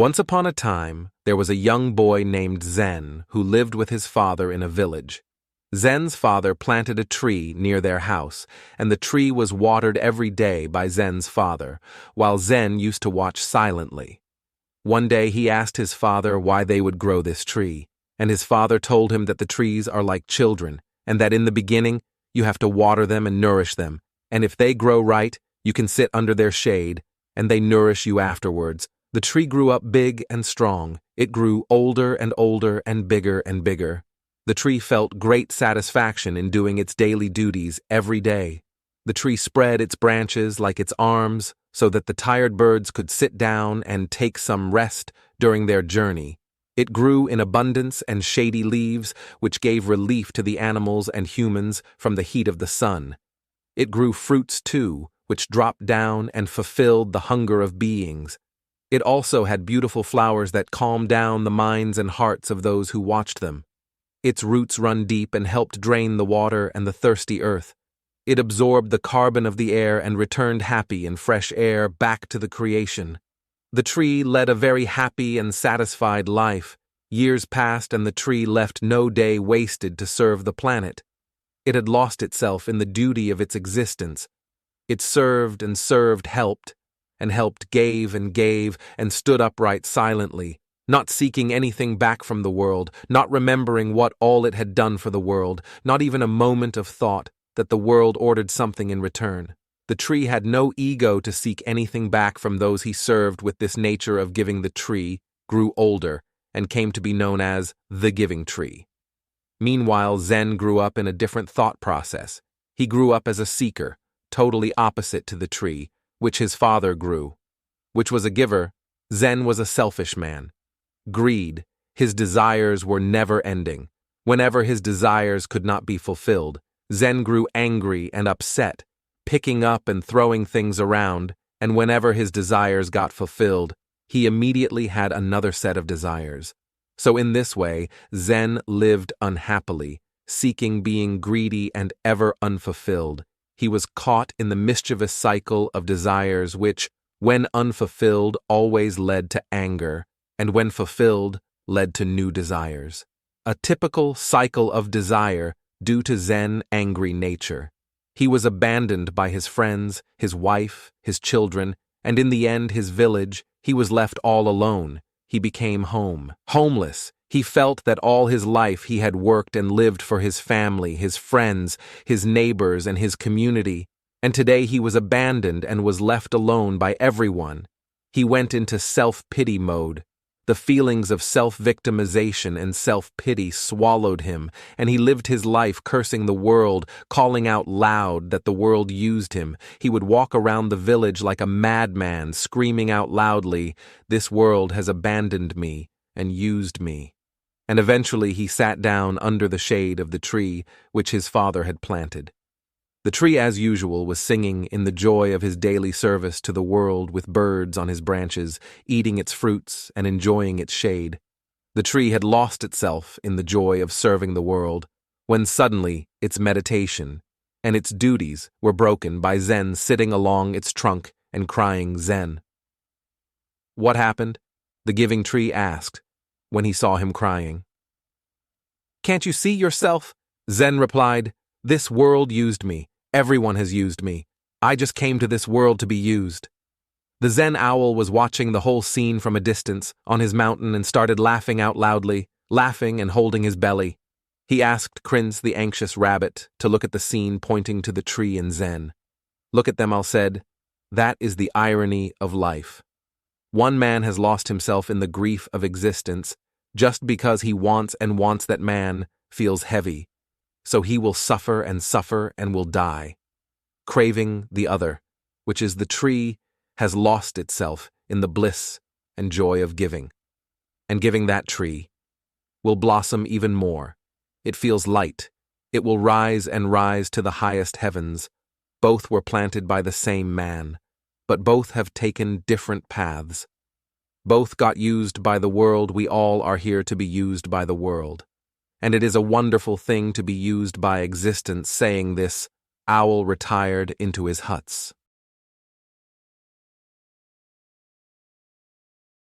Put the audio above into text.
Once upon a time, there was a young boy named Zen who lived with his father in a village. Zen's father planted a tree near their house, and the tree was watered every day by Zen's father, while Zen used to watch silently. One day he asked his father why they would grow this tree, and his father told him that the trees are like children, and that in the beginning you have to water them and nourish them, and if they grow right, you can sit under their shade, and they nourish you afterwards. The tree grew up big and strong. It grew older and bigger and bigger. The tree felt great satisfaction in doing its daily duties every day. The tree spread its branches like its arms so that the tired birds could sit down and take some rest during their journey. It grew in abundance and shady leaves, which gave relief to the animals and humans from the heat of the sun. It grew fruits too, which dropped down and fulfilled the hunger of beings. It also had beautiful flowers that calmed down the minds and hearts of those who watched them. Its roots run deep and helped drain the water and the thirsty earth. It absorbed the carbon of the air and returned happy and fresh air back to the creation. The tree led a very happy and satisfied life. Years passed and the tree left no day wasted to serve the planet. It had lost itself in the duty of its existence. It served and served, helped, gave and stood upright silently, not seeking anything back from the world, not remembering what all it had done for the world, not even a moment of thought that the world ordered something in return. The tree had no ego to seek anything back from those he served. With this nature of giving, the tree grew older and came to be known as the Giving Tree. Meanwhile, Zen grew up in a different thought process. He grew up as a seeker, totally opposite to the tree, which his father grew. Which was a giver, Zen was a selfish man. Greed, his desires were never ending. Whenever his desires could not be fulfilled, Zen grew angry and upset, picking up and throwing things around, and whenever his desires got fulfilled, he immediately had another set of desires. So in this way, Zen lived unhappily, seeking, being greedy and ever unfulfilled. He was caught in the mischievous cycle of desires which, when unfulfilled, always led to anger, and when fulfilled, led to new desires. A typical cycle of desire due to Zen's angry nature. He was abandoned by his friends, his wife, his children, and in the end his village. He was left all alone. He became homeless. He felt that all his life he had worked and lived for his family, his friends, his neighbors, and his community, and today he was abandoned and was left alone by everyone. He went into self-pity mode. The feelings of self-victimization and self-pity swallowed him, and he lived his life cursing the world, calling out loud that the world used him. He would walk around the village like a madman, screaming out loudly, "This world has abandoned me and used me." And eventually he sat down under the shade of the tree which his father had planted. The tree, as usual, was singing in the joy of his daily service to the world with birds on his branches, eating its fruits and enjoying its shade. The tree had lost itself in the joy of serving the world, when suddenly its meditation and its duties were broken by Zen sitting along its trunk and crying, "Zen." "What happened?" the Giving Tree asked when he saw him crying. "Can't you see yourself?" Zen replied, "This world used me. Everyone has used me. I just came to this world to be used." The Zen owl was watching the whole scene from a distance on his mountain and started laughing out loudly, laughing and holding his belly. He asked Krins the anxious rabbit to look at the scene, pointing to the tree and Zen. "Look at them," I said. "That is the irony of life. One man has lost himself in the grief of existence just because he wants that man feels heavy. So he will suffer and will die. Craving the other, which is the tree, has lost itself in the bliss and joy of giving. And giving, that tree will blossom even more. It feels light. It will rise to the highest heavens. Both were planted by the same man, but both have taken different paths. Both got used by the world. We all are here to be used by the world. And it is a wonderful thing to be used by existence." Saying this, Owl retired into his huts.